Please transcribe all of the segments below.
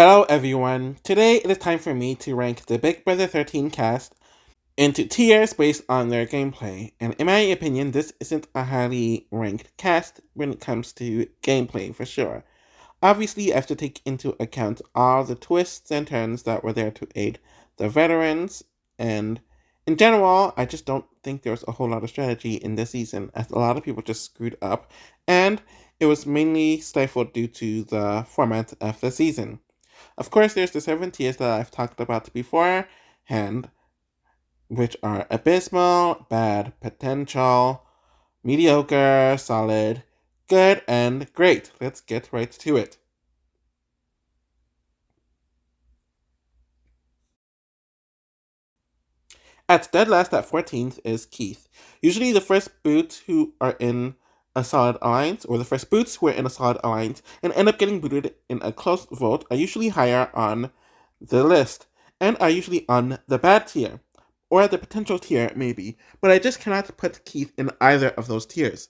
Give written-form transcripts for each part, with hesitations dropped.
Hello everyone. Today it is time for me to rank the Big Brother 13 cast into tiers based on their gameplay. And in my opinion, this isn't a highly ranked cast when it comes to gameplay for sure. Obviously, I have to take into account all the twists and turns that were there to aid the veterans, and in general, I just don't think there was a whole lot of strategy in this season, as a lot of people just screwed up, and it was mainly stifled due to the format of the season. Of course, there's the 7 tiers that I've talked about beforehand, which are Abysmal, Bad, Potential, Mediocre, Solid, Good, and Great. Let's get right to it. At dead last at 14th is Keith. Usually the first boots who are in a solid alliance, or the first boots who are in a solid alliance and end up getting booted in a close vote, are usually higher on the list, and are usually on the bad tier, or the potential tier maybe, but I just cannot put Keith in either of those tiers.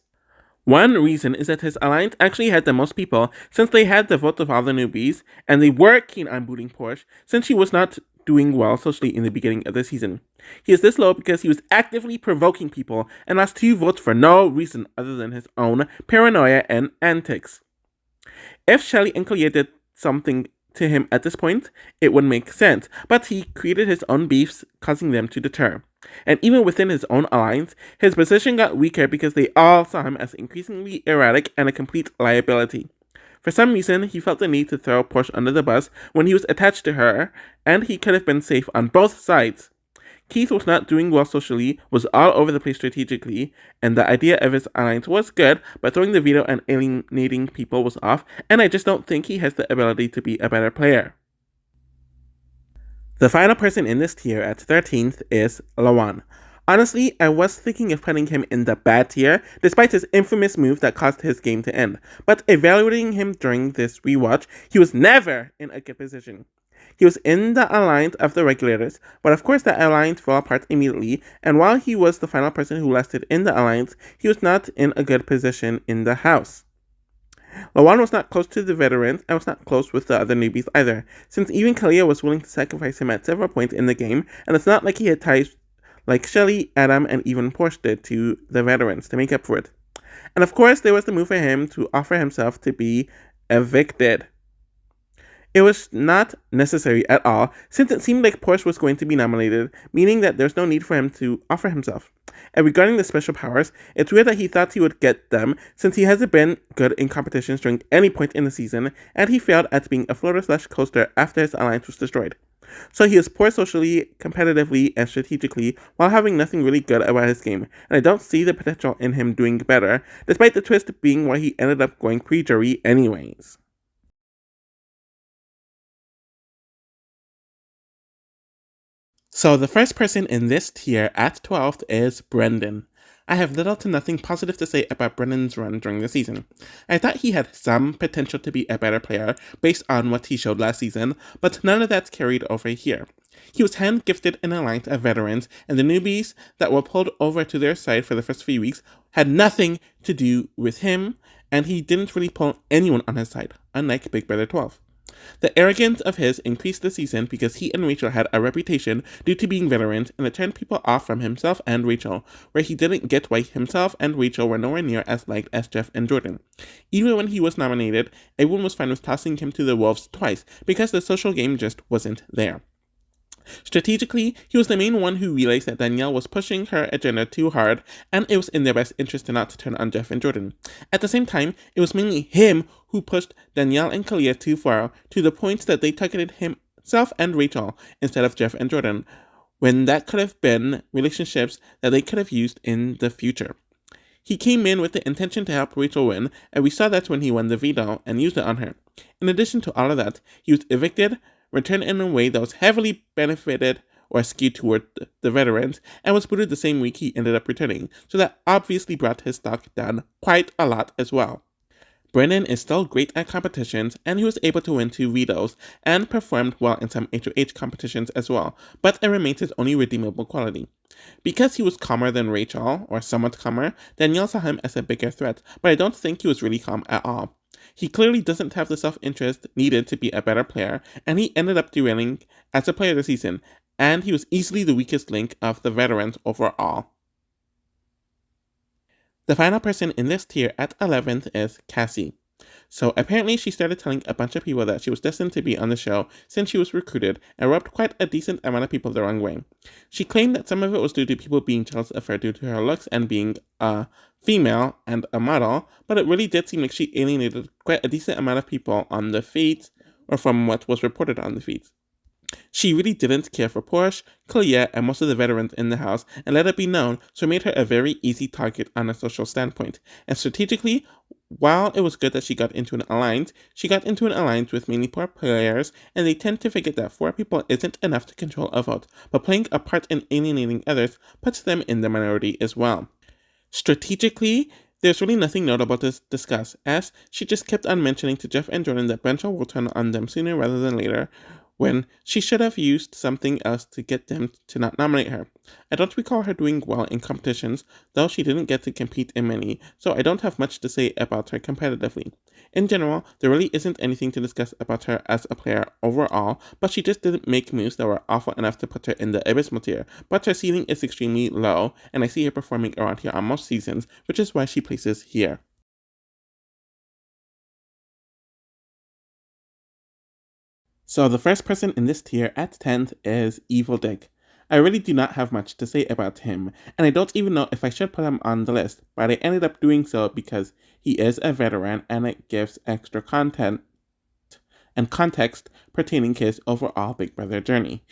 One reason is that his alliance actually had the most people since they had the vote of all the newbies, and they were keen on booting Porsche since she was not doing well socially in the beginning of the season. He is this low because he was actively provoking people and lost 2 votes for no reason other than his own paranoia and antics. If Shelly and Kalia did something to him at this point, it would make sense, but he created his own beefs, causing them to deter. And even within his own alliance, his position got weaker because they all saw him as increasingly erratic and a complete liability. For some reason, he felt the need to throw Porsche under the bus when he was attached to her, and he could have been safe on both sides. Keith was not doing well socially, was all over the place strategically, and the idea of his alliance was good, but throwing the veto and alienating people was off, and I just don't think he has the ability to be a better player. The final person in this tier at 13th is Lawan. Honestly, I was thinking of putting him in the bad tier, despite his infamous move that caused his game to end. But evaluating him during this rewatch, he was never in a good position. He was in the alliance of the regulators, but of course that alliance fell apart immediately, and while he was the final person who lasted in the alliance, he was not in a good position in the house. Lawan was not close to the veterans and was not close with the other newbies either, since even Kalia was willing to sacrifice him at several points in the game, and it's not like he had ties like Shelly, Adam, and even Porsche did to the veterans to make up for it. And of course, there was the move for him to offer himself to be evicted. It was not necessary at all, since it seemed like Porsche was going to be nominated, meaning that there's no need for him to offer himself. And regarding the special powers, it's weird that he thought he would get them, since he hasn't been good in competitions during any point in the season, and he failed at being a floater/coaster after his alliance was destroyed. So he is poor socially, competitively, and strategically, while having nothing really good about his game, and I don't see the potential in him doing better, despite the twist being why he ended up going pre-jury anyways. So the first person in this tier at 12th is Brendan. I have little to nothing positive to say about Brendan's run during the season. I thought he had some potential to be a better player based on what he showed last season, but none of that carried over here. He was hand-gifted an alliance of veterans, and the newbies that were pulled over to their side for the first few weeks had nothing to do with him, and he didn't really pull anyone on his side, unlike Big Brother 12. The arrogance of his increased this season because he and Rachel had a reputation due to being veterans, and it turned people off from himself and Rachel, where he didn't get why himself and Rachel were nowhere near as liked as Jeff and Jordan. Even when he was nominated, everyone was fine with tossing him to the wolves twice because the social game just wasn't there. Strategically, he was the main one who realized that Danielle was pushing her agenda too hard, and it was in their best interest to not turn on Jeff and Jordan. At the same time, it was mainly him who pushed Danielle and Kalia too far, to the point that they targeted himself and Rachel instead of Jeff and Jordan, when that could have been relationships that they could have used in the future. He came in with the intention to help Rachel win, and we saw that when he won the veto and used it on her. In addition to all of that, he was evicted, returned in a way that was heavily benefited or skewed toward the veterans, and was booted the same week he ended up returning, so that obviously brought his stock down quite a lot as well. Brendan is still great at competitions, and he was able to win 2 vetoes, and performed well in some HOH competitions as well, but it remains his only redeemable quality. Because he was calmer than Rachel, or somewhat calmer, Danielle saw him as a bigger threat, but I don't think he was really calm at all. He clearly doesn't have the self-interest needed to be a better player, and he ended up derailing as a player this season, and he was easily the weakest link of the veterans overall. The final person in this tier at 11th is Cassie. So apparently she started telling a bunch of people that she was destined to be on the show since she was recruited and rubbed quite a decent amount of people the wrong way. She claimed that some of it was due to people being jealous of her due to her looks and being a female and a model, but it really did seem like she alienated quite a decent amount of people on the feeds, or from what was reported on the feeds. She really didn't care for Porsche, Clea, and most of the veterans in the house, and let it be known, so it made her a very easy target on a social standpoint. And strategically, while it was good that she got into an alliance, she got into an alliance with mainly poor players, and they tend to forget that 4 people isn't enough to control a vote, but playing a part in alienating others puts them in the minority as well. Strategically, there's really nothing notable to discuss, as she just kept on mentioning to Jeff and Jordan that Benchel will turn on them sooner rather than later, when she should have used something else to get them to not nominate her. I don't recall her doing well in competitions, though she didn't get to compete in many, so I don't have much to say about her competitively. In general, there really isn't anything to discuss about her as a player overall, but she just didn't make moves that were awful enough to put her in the Abysmal tier, but her ceiling is extremely low, and I see her performing around here on most seasons, which is why she places here. So the first person in this tier at 10th is Evil Dick. I really do not have much to say about him, and I don't even know if I should put him on the list, but I ended up doing so because he is a veteran and it gives extra content and context pertaining to his overall Big Brother journey.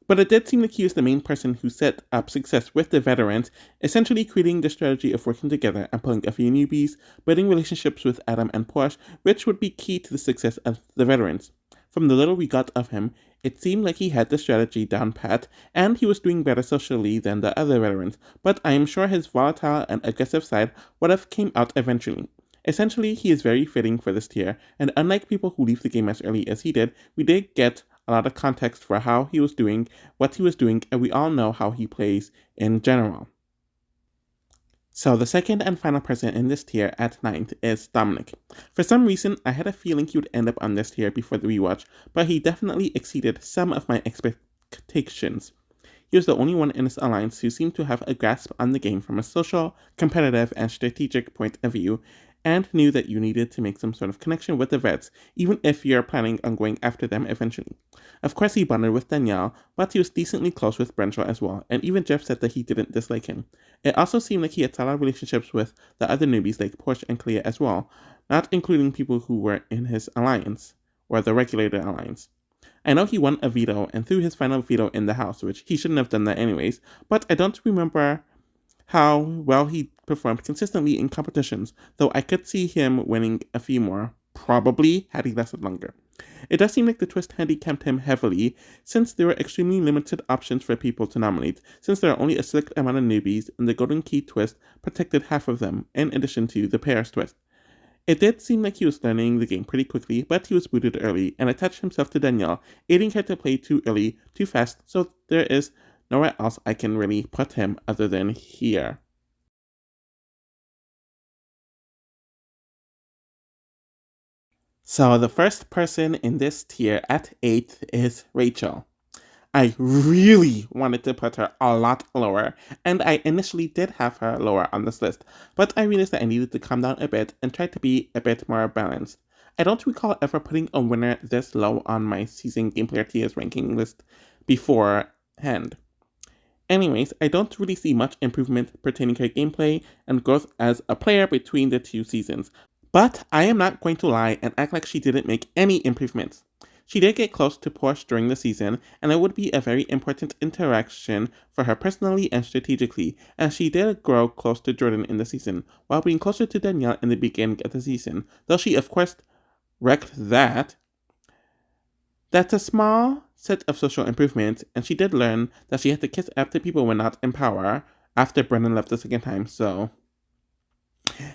But it did seem like he was the main person who set up success with the veterans, essentially creating the strategy of working together and pulling a few newbies, building relationships with Adam and Porsche, which would be key to the success of the veterans. From the little we got of him, it seemed like he had the strategy down pat, and he was doing better socially than the other veterans, but I am sure his volatile and aggressive side would have came out eventually. Essentially, he is very fitting for this tier, and unlike people who leave the game as early as he did, we did get a lot of context for how he was doing, what he was doing, and we all know how he plays in general. So the second and final person in this tier at 9th is Dominic. For some reason, I had a feeling he would end up on this tier before the rewatch, but he definitely exceeded some of my expectations. He was the only one in this alliance who seemed to have a grasp on the game from a social, competitive, and strategic point of view, and knew that you needed to make some sort of connection with the vets, even if you're planning on going after them eventually. Of course, he bonded with Danielle, but he was decently close with Brenshaw as well, and even Jeff said that he didn't dislike him. It also seemed like he had solid relationships with the other newbies like Porsche and Clea as well, not including people who were in his alliance, or the Regulator Alliance. I know he won a veto and threw his final veto in the house, which he shouldn't have done that anyways, but I don't remember how well he performed consistently in competitions, though I could see him winning a few more, probably had he lasted longer. It does seem like the twist handicapped him heavily, since there were extremely limited options for people to nominate, since there are only a select amount of newbies, and the Golden Key twist protected half of them, in addition to the pairs twist. It did seem like he was learning the game pretty quickly, but he was booted early and attached himself to Danielle, aiding her to play too early, too fast, so there is nowhere else I can really put him other than here. So the first person in this tier at 8th is Rachel. I really wanted to put her a lot lower, and I initially did have her lower on this list, but I realized that I needed to calm down a bit and try to be a bit more balanced. I don't recall ever putting a winner this low on my season game player tiers ranking list beforehand. Anyways, I don't really see much improvement pertaining to her gameplay and growth as a player between the two seasons, but I am not going to lie and act like she didn't make any improvements. She did get close to Porsche during the season, and it would be a very important interaction for her personally and strategically, as she did grow close to Jordan in the season, while being closer to Danielle in the beginning of the season, though she of course wrecked that. That's a small set of social improvements, and she did learn that she had to kiss after people were not in power after Brennan left the second time, so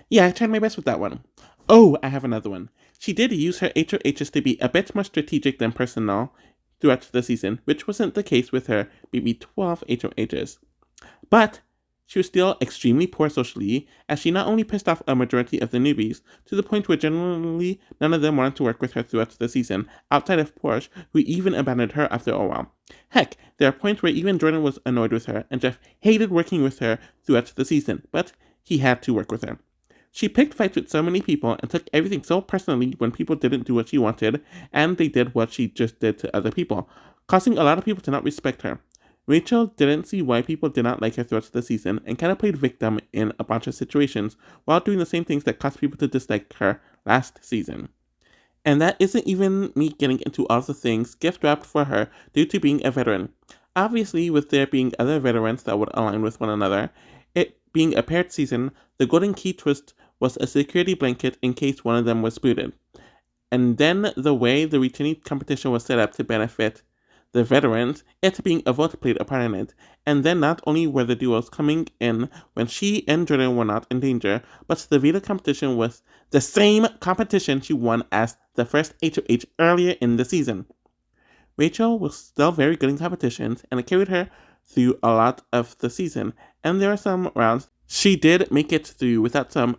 yeah, I tried my best with that one. Oh, I have another one. She did use her HOHs to be a bit more strategic than personal throughout the season, which wasn't the case with her BB12 HOHs. But She was still extremely poor socially, as she not only pissed off a majority of the newbies, to the point where generally none of them wanted to work with her throughout the season, outside of Porsche, who even abandoned her after a while. Heck, there are points where even Jordan was annoyed with her, and Jeff hated working with her throughout the season, but he had to work with her. She picked fights with so many people and took everything so personally when people didn't do what she wanted, and they did what she just did to other people, causing a lot of people to not respect her. Rachel didn't see why people did not like her throughout the season and kind of played victim in a bunch of situations while doing the same things that caused people to dislike her last season. And that isn't even me getting into all the things gift wrapped for her due to being a veteran. Obviously, with there being other veterans that would align with one another, it being a paired season, the golden key twist was a security blanket in case one of them was booted. And then the way the returning competition was set up to benefit the veterans, it being a vote played a part in it. And then not only were the duels coming in when she and Jordan were not in danger, but the veto competition was the same competition she won as the first HOH earlier in the season. Rachel was still very good in competitions, and it carried her through a lot of the season. And there are some rounds she did make it through without some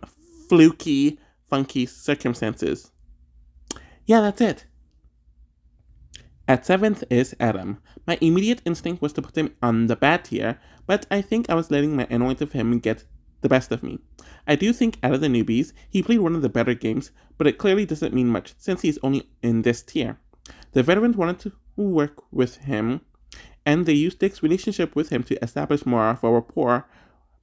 fluky, funky circumstances. Yeah, that's it. At 7th is Adam. My immediate instinct was to put him on the bad tier, but I think I was letting my annoyance of him get the best of me. I do think out of the newbies, he played one of the better games, but it clearly doesn't mean much since he's only in this tier. The veterans wanted to work with him, and they used Dick's relationship with him to establish more of a rapport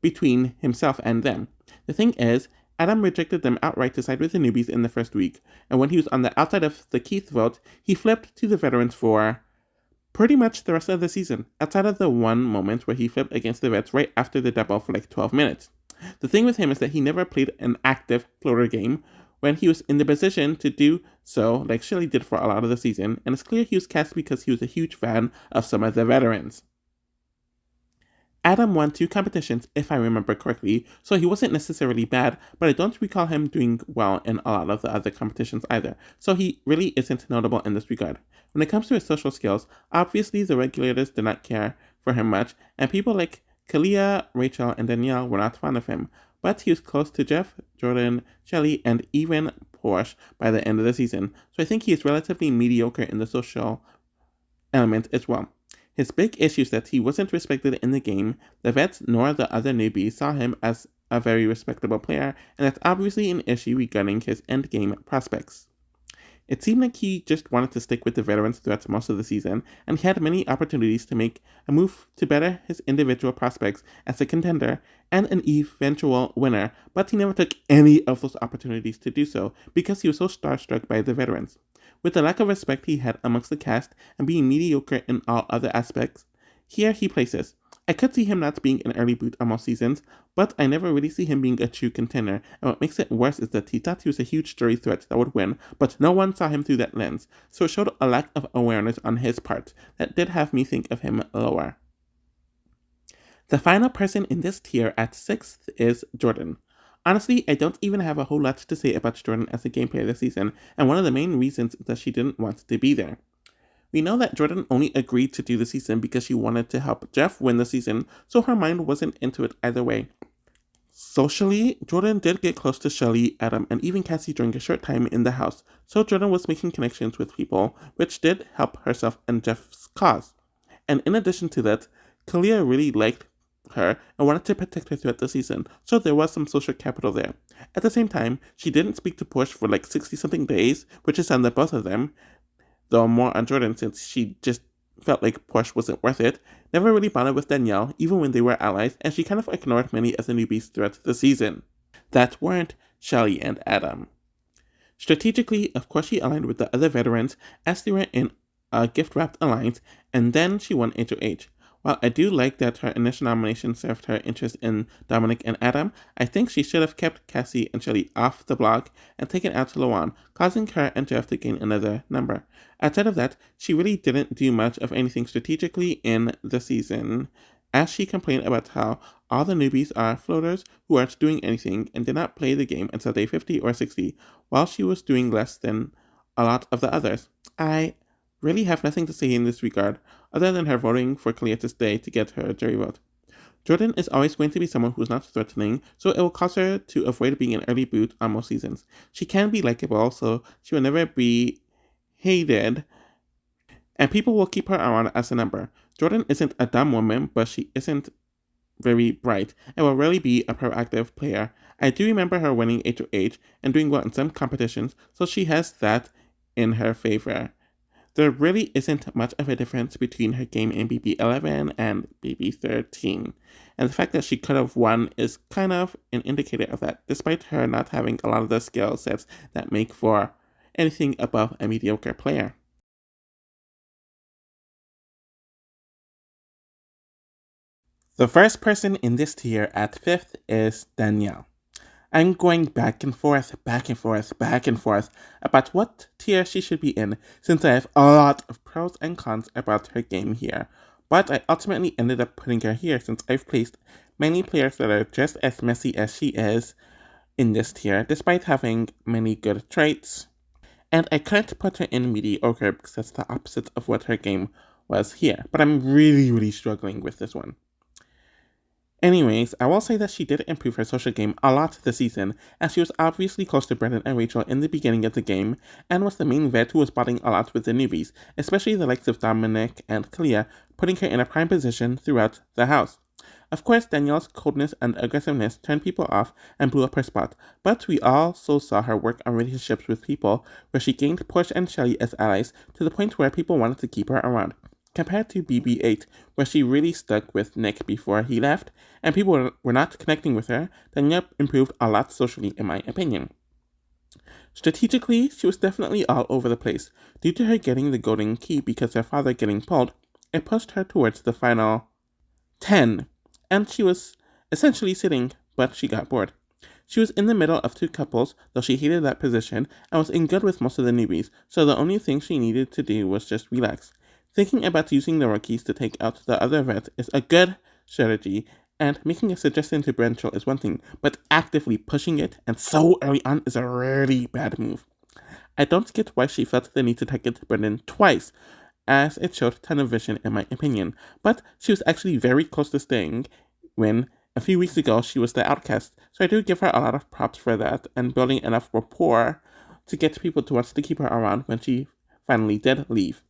between himself and them. The thing is, Adam rejected them outright to side with the newbies in the first week, and when he was on the outside of the Keith vote, he flipped to the veterans for pretty much the rest of the season, outside of the one moment where he flipped against the vets right after the double for like 12 minutes. The thing with him is that he never played an active floater game when he was in the position to do so, like Shelley did for a lot of the season, and it's clear he was cast because he was a huge fan of some of the veterans. Adam won 2 competitions, if I remember correctly, so he wasn't necessarily bad, but I don't recall him doing well in a lot of the other competitions either, so he really isn't notable in this regard. When it comes to his social skills, obviously the regulators did not care for him much, and people like Kalia, Rachel, and Danielle were not fond of him, but he was close to Jeff, Jordan, Shelley, and even Porsche by the end of the season, so I think he is relatively mediocre in the social element as well. His big issue is that he wasn't respected in the game. The vets nor the other newbies saw him as a very respectable player, and that's obviously an issue regarding his endgame prospects. It seemed like he just wanted to stick with the veterans throughout most of the season, and he had many opportunities to make a move to better his individual prospects as a contender and an eventual winner, but he never took any of those opportunities to do so because he was so starstruck by the veterans. With the lack of respect he had amongst the cast and being mediocre in all other aspects, here he places. I could see him not being an early boot on most seasons, but I never really see him being a true contender, and what makes it worse is that he thought he was a huge story threat that would win, but no one saw him through that lens, so it showed a lack of awareness on his part that did have me think of him lower. The final person in this tier at 6th is Jordan. Honestly, I don't even have a whole lot to say about Jordan as a game player this season, and one of the main reasons is that she didn't want to be there. We know that Jordan only agreed to do the season because she wanted to help Jeff win the season, so her mind wasn't into it either way. Socially, Jordan did get close to Shelley, Adam, and even Cassie during a short time in the house, so Jordan was making connections with people, which did help herself and Jeff's cause. And in addition to that, Kalia really liked her and wanted to protect her throughout the season, so there was some social capital there. At the same time, she didn't speak to Porsche for like 60-something days, which is on the both of them, though more on Jordan since she just felt like Porsche wasn't worth it, never really bonded with Danielle, even when they were allies, and she kind of ignored many of the newbies throughout the season that weren't Shelley and Adam. Strategically, of course, she aligned with the other veterans as they were in a gift-wrapped alliance, and then she won HOH. While I do like that her initial nomination served her interest in Dominic and Adam, I think she should have kept Cassie and Shelley off the block and taken out Luan, causing her and Jeff to gain another number. Outside of that, she really didn't do much of anything strategically in the season, as she complained about how all the newbies are floaters who aren't doing anything and did not play the game until day 50 or 60, while she was doing less than a lot of the others. I really have nothing to say in this regard, other than her voting for Kalia to stay to get her jury vote. Jordan is always going to be someone who's not threatening, so it will cause her to avoid being an early boot on most seasons. She can be likable, so she will never be hated, and people will keep her around as a number. Jordan isn't a dumb woman, but she isn't very bright and will rarely be a proactive player. I do remember her winning HOH and doing well in some competitions, so she has that in her favor. There really isn't much of a difference between her game in BB11 and BB13, and the fact that she could have won is kind of an indicator of that, despite her not having a lot of the skill sets that make for anything above a mediocre player. The first person in this tier at 5th is Danielle. I'm going back and forth, back and forth, back and forth about what tier she should be in, since I have a lot of pros and cons about her game here. But I ultimately ended up putting her here since I've placed many players that are just as messy as she is in this tier, despite having many good traits. And I couldn't put her in mediocre because that's the opposite of what her game was here. But I'm really struggling with this one. Anyways, I will say that she did improve her social game a lot this season, as she was obviously close to Brendan and Rachel in the beginning of the game, and was the main vet who was botting a lot with the newbies, especially the likes of Dominic and Kalia, putting her in a prime position throughout the house. Of course, Danielle's coldness and aggressiveness turned people off and blew up her spot, but we also saw her work on relationships with people, where she gained Push and Shelly as allies to the point where people wanted to keep her around. Compared to BB8, where she really stuck with Nick before he left, and people were not connecting with her, Danielle improved a lot socially, in my opinion. Strategically, she was definitely all over the place. Due to her getting the golden key because her father getting pulled, it pushed her towards the final 10, and she was essentially sitting, but she got bored. She was in the middle of two couples, though she hated that position, and was in good with most of the newbies, so the only thing she needed to do was just relax. Thinking about using the rookies to take out the other vets is a good strategy, and making a suggestion to Brenchel is one thing, but actively pushing it, and so early on, is a really bad move. I don't get why she felt the need to target Brendan twice, as it showed ton of vision in my opinion, but she was actually very close to staying when a few weeks ago she was the outcast, so I do give her a lot of props for that and building enough rapport to get people to want to keep her around when she finally did leave.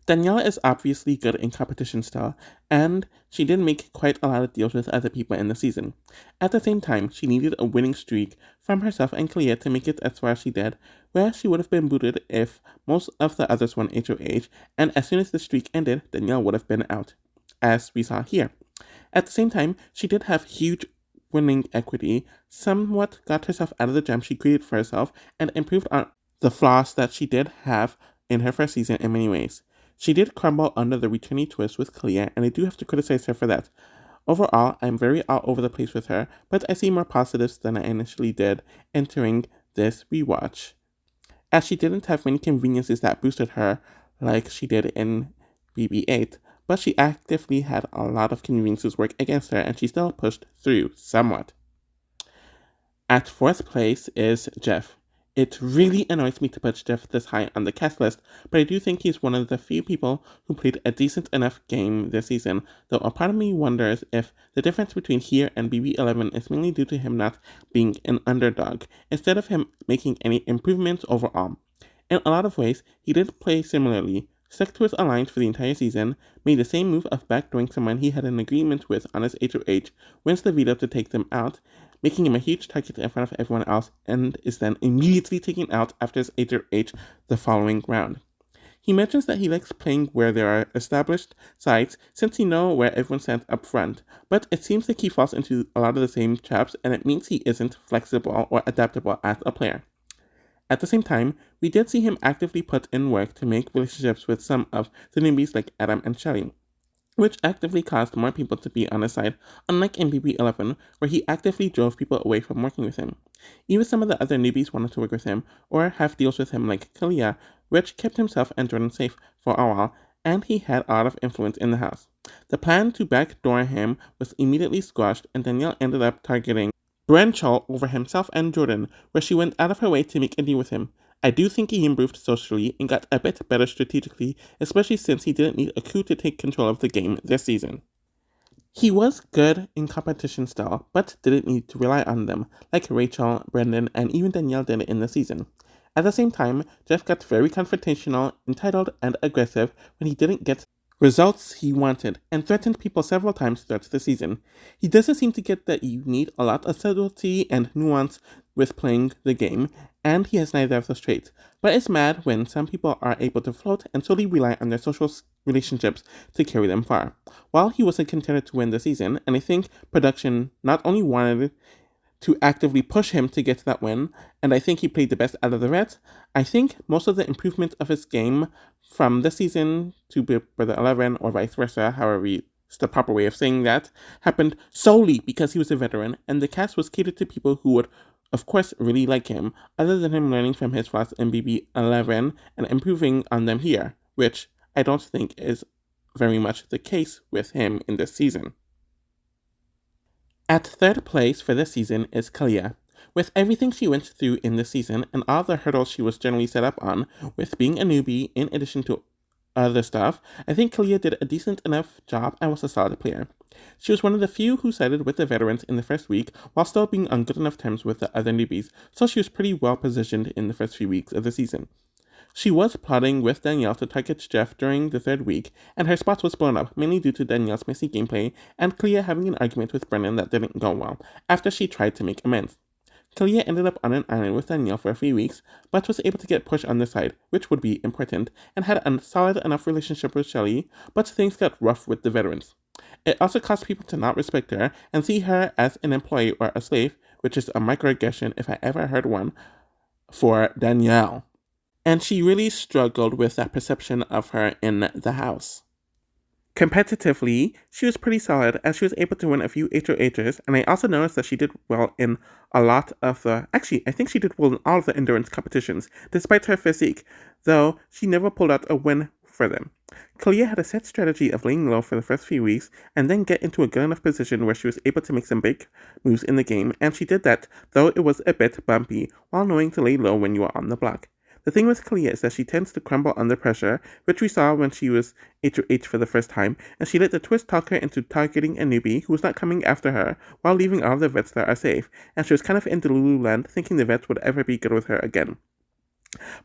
Daniela is obviously good in competition style, and she did make quite a lot of deals with other people in the season. At the same time, she needed a winning streak from herself and Clea to make it as far as she did, where she would have been booted if most of the others won HOH, and as soon as the streak ended, Danielle would have been out, as we saw here. At the same time, she did have huge winning equity, somewhat got herself out of the jam she created for herself, and improved on the flaws that she did have in her first season in many ways. She did crumble under the returnee twist with Clea, and I do have to criticize her for that. Overall, I'm very all over the place with her, but I see more positives than I initially did entering this rewatch, as she didn't have many conveniences that boosted her like she did in BB8, but she actively had a lot of conveniences work against her, and she still pushed through somewhat. At 4th place is Jeff. It really annoys me to put Jeff this high on the cast list, but I do think he's one of the few people who played a decent enough game this season, though a part of me wonders if the difference between here and BB11 is mainly due to him not being an underdog, instead of him making any improvements overall. In a lot of ways, he did play similarly, stuck to his alliance for the entire season, made the same move of backdooring someone he had an agreement with on his HOH, wins the veto to take them out, making him a huge target in front of everyone else, and is then immediately taken out after his HOH the following round. He mentions that he likes playing where there are established sides since he knows where everyone stands up front, but it seems like he falls into a lot of the same traps, and it means he isn't flexible or adaptable as a player. At the same time, we did see him actively put in work to make relationships with some of the newbies like Adam and Shelly, which actively caused more people to be on his side, unlike in BB11, where he actively drove people away from working with him. Even some of the other newbies wanted to work with him, or have deals with him like Kalia, which kept himself and Jordan safe for a while, and he had a lot of influence in the house. The plan to backdoor him was immediately squashed, and Danielle ended up targeting Brenchel over himself and Jordan, where she went out of her way to make a deal with him. I do think he improved socially and got a bit better strategically, especially since he didn't need a coup to take control of the game this season. He was good in competition still, but didn't need to rely on them, like Rachel, Brendan, and even Danielle did in the season. At the same time, Jeff got very confrontational, entitled, and aggressive when he didn't get results he wanted, and threatened people several times throughout the season. He doesn't seem to get that you need a lot of subtlety and nuance with playing the game, and he has neither of those traits, but is mad when some people are able to float and solely rely on their social relationships to carry them far. While he wasn't contented to win the season, and I think production not only wanted to actively push him to get that win, and I think he played the best out of the Reds. I think most of the improvement of his game from this season to Brother 11 or vice versa, however it's the proper way of saying that, happened solely because he was a veteran, and the cast was catered to people who would, of course, really like him, other than him learning from his flaws in BB11 and improving on them here, which I don't think is very much the case with him in this season. At third place for this season is Kalia. With everything she went through in this season and all the hurdles she was generally set up on, with being a newbie in addition to other stuff, I think Kalia did a decent enough job and was a solid player. She was one of the few who sided with the veterans in the first week while still being on good enough terms with the other newbies, so she was pretty well positioned in the first few weeks of the season. She was plotting with Danielle to target Jeff during the third week, and her spot was blown up, mainly due to Danielle's messy gameplay and Clea having an argument with Brennan that didn't go well, after she tried to make amends. Clea ended up on an island with Danielle for a few weeks, but was able to get pushed on the side, which would be important, and had a solid enough relationship with Shelly, but things got rough with the veterans. It also caused people to not respect her and see her as an employee or a slave, which is a microaggression if I ever heard one, for Danielle. And she really struggled with that perception of her in the house. Competitively, she was pretty solid as she was able to win a few HOHs, and I also noticed that she did well in a lot of the. Actually, I think she did well in all of the endurance competitions, despite her physique, though she never pulled out a win for them. Kalia had a set strategy of laying low for the first few weeks and then get into a good enough position where she was able to make some big moves in the game, and she did that, though it was a bit bumpy, while knowing to lay low when you are on the block. The thing with Kalia is that she tends to crumble under pressure, which we saw when she was HOH for the first time, and she let the twist talk her into targeting a newbie who was not coming after her, while leaving all the vets that are safe, and she was kind of in Delulu land thinking the vets would ever be good with her again.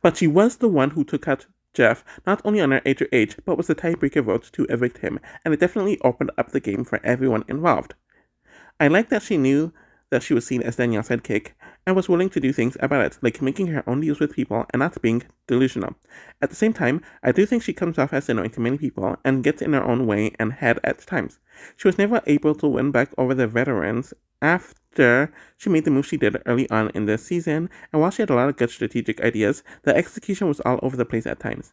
But she was the one who took out Jeff, not only on her HOH, but was the tiebreaker vote to evict him, and it definitely opened up the game for everyone involved. I like that she knew that she was seen as Danielle's sidekick, and was willing to do things about it, like making her own deals with people and not being delusional. At the same time, I do think she comes off as annoying to many people and gets in her own way and head at times. She was never able to win back over the veterans after she made the move she did early on in the season, and while she had a lot of good strategic ideas, the execution was all over the place at times.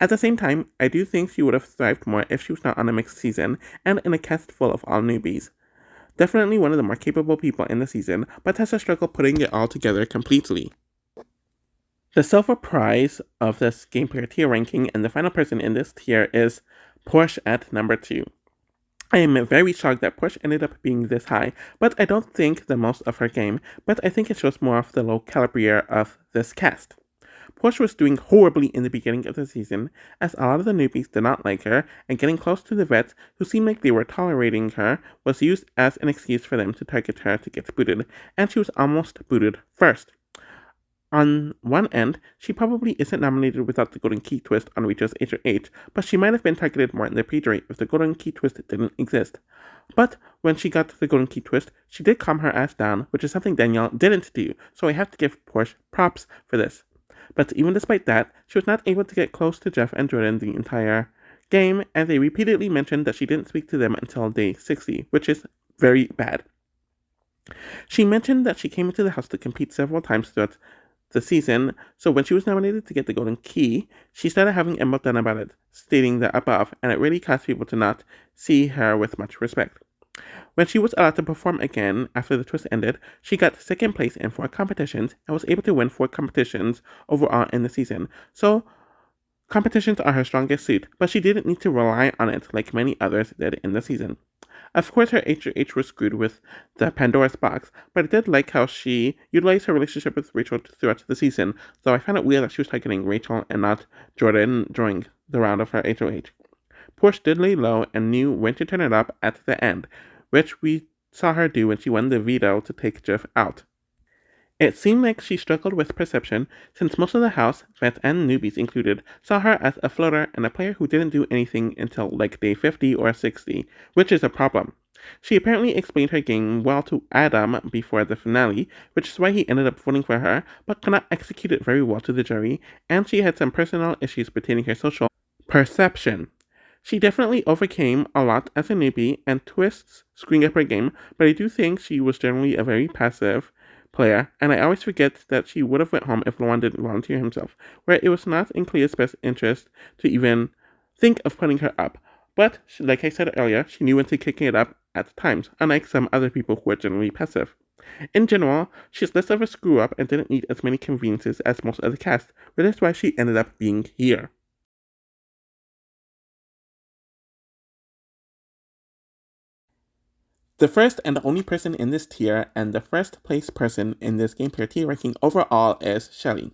At the same time, I do think she would have thrived more if she was not on a mixed season and in a cast full of all newbies. Definitely one of the more capable people in the season, but has a struggle putting it all together completely. The silver prize of this game player tier ranking and the final person in this tier is Porsche at number 2. I am very shocked that Porsche ended up being this high, but I don't think the most of her game, but I think it shows more of the low caliber of this cast. Porsche was doing horribly in the beginning of the season, as a lot of the newbies did not like her, and getting close to the vets, who seemed like they were tolerating her, was used as an excuse for them to target her to get booted, and she was almost booted first. On one end, she probably isn't nominated without the Golden Key twist on Rachel's HOH, but she might have been targeted more in the pre-jury if the Golden Key twist didn't exist. But when she got the Golden Key twist, she did calm her ass down, which is something Danielle didn't do, so I have to give Porsche props for this. But even despite that, she was not able to get close to Jeff and Jordan the entire game, and they repeatedly mentioned that she didn't speak to them until day 60, which is very bad. She mentioned that she came into the house to compete several times throughout the season, so when she was nominated to get the Golden Key, she started having a meltdown about it, stating the above, and it really caused people to not see her with much respect. When she was allowed to perform again after the twist ended, she got second place in 4 competitions and was able to win 4 competitions overall in the season. So, competitions are her strongest suit, but she didn't need to rely on it like many others did in the season. Of course, her HOH was screwed with the Pandora's box, but I did like how she utilized her relationship with Rachel throughout the season, though I found it weird that she was targeting Rachel and not Jordan during the round of her HOH. Porsche did lay low and knew when to turn it up at the end, which we saw her do when she won the veto to take Jeff out. It seemed like she struggled with perception, since most of the house, vets and newbies included, saw her as a floater and a player who didn't do anything until like day 50 or 60, which is a problem. She apparently explained her game well to Adam before the finale, which is why he ended up voting for her, but could not execute it very well to the jury, and she had some personal issues pertaining her social perception. She definitely overcame a lot as a newbie and twists screwing up her game, but I do think she was generally a very passive player, and I always forget that she would have went home if Luan didn't volunteer himself, where it was not in Clea's best interest to even think of putting her up. But, like I said earlier, she knew when to kick it up at times, unlike some other people who are generally passive. In general, she's less of a screw up and didn't need as many conveniences as most of the cast, which is why she ended up being here. The first and the only person in this tier, and the first place person in this game player tier ranking overall, is Shelly.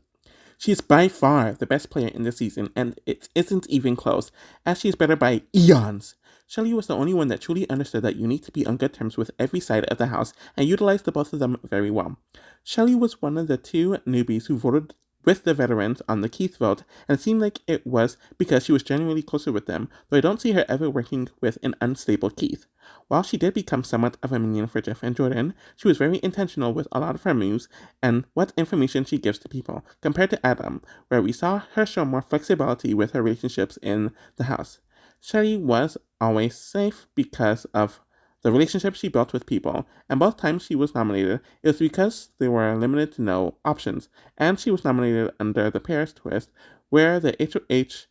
She is by far the best player in this season, and it isn't even close, as she is better by eons. Shelly was the only one that truly understood that you need to be on good terms with every side of the house, and utilized the both of them very well. Shelly was one of the two newbies who voted with the veterans on the Keith vote, and it seemed like it was because she was genuinely closer with them, though I don't see her ever working with an unstable Keith. While she did become somewhat of a minion for Jeff and Jordan, she was very intentional with a lot of her moves and what information she gives to people, compared to Adam, where we saw her show more flexibility with her relationships in the house. Shelly was always safe because of the relationship she built with people, and both times she was nominated, it was because there were limited to no options, and she was nominated under the Paris twist, where the HOHs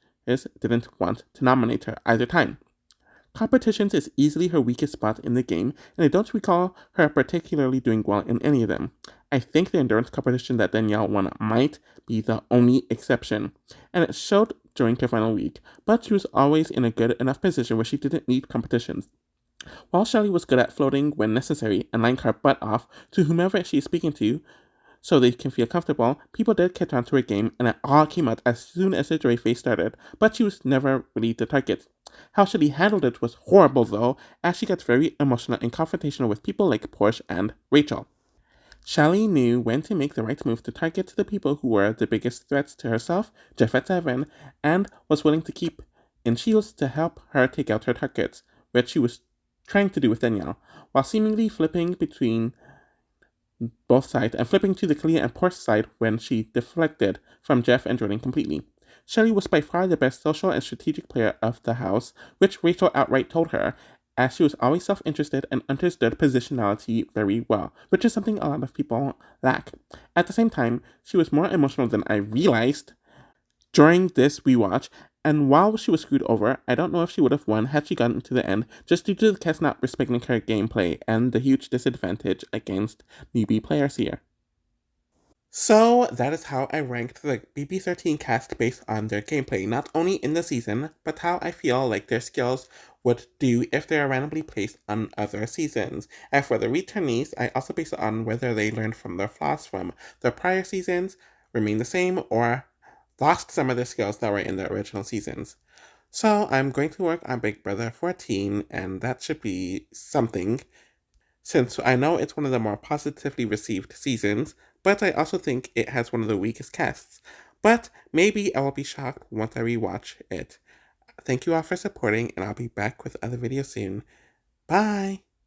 didn't want to nominate her either time. Competitions is easily her weakest spot in the game, and I don't recall her particularly doing well in any of them. I think the endurance competition that Danielle won might be the only exception, and it showed during her final week, but she was always in a good enough position where she didn't need competitions. While Shelly was good at floating when necessary and lying her butt off to whomever she is speaking to so they can feel comfortable, people did catch on to her game and it all came out as soon as the jury phase started, but she was never really the target. How Shelly handled it was horrible though, as she got very emotional and confrontational with people like Porsche and Rachel. Shelly knew when to make the right move to target the people who were the biggest threats to herself, Jeff at 7, and was willing to keep in shields to help her take out her targets, which she was trying to do with Danielle, while seemingly flipping between both sides and flipping to the Kalia and Porsche side when she deflected from Jeff and Jordan completely. Shelly was by far the best social and strategic player of the house, which Rachel outright told her, as she was always self-interested and understood positionality very well, which is something a lot of people lack. At the same time, she was more emotional than I realized during this rewatch, and while she was screwed over, I don't know if she would have won had she gotten to the end, just due to the cast not respecting her gameplay and the huge disadvantage against newbie players here. So that is how I ranked the BB13 cast based on their gameplay, not only in the season, but how I feel like their skills would do if they are randomly placed on other seasons. And for the returnees, I also based it on whether they learned from their flaws from the prior seasons, remain the same, or lost some of the skills that were in the original seasons. So I'm going to work on Big Brother 14, and that should be something, since I know it's one of the more positively received seasons, but I also think it has one of the weakest casts. But maybe I will be shocked once I rewatch it. Thank you all for supporting, and I'll be back with other videos soon. Bye!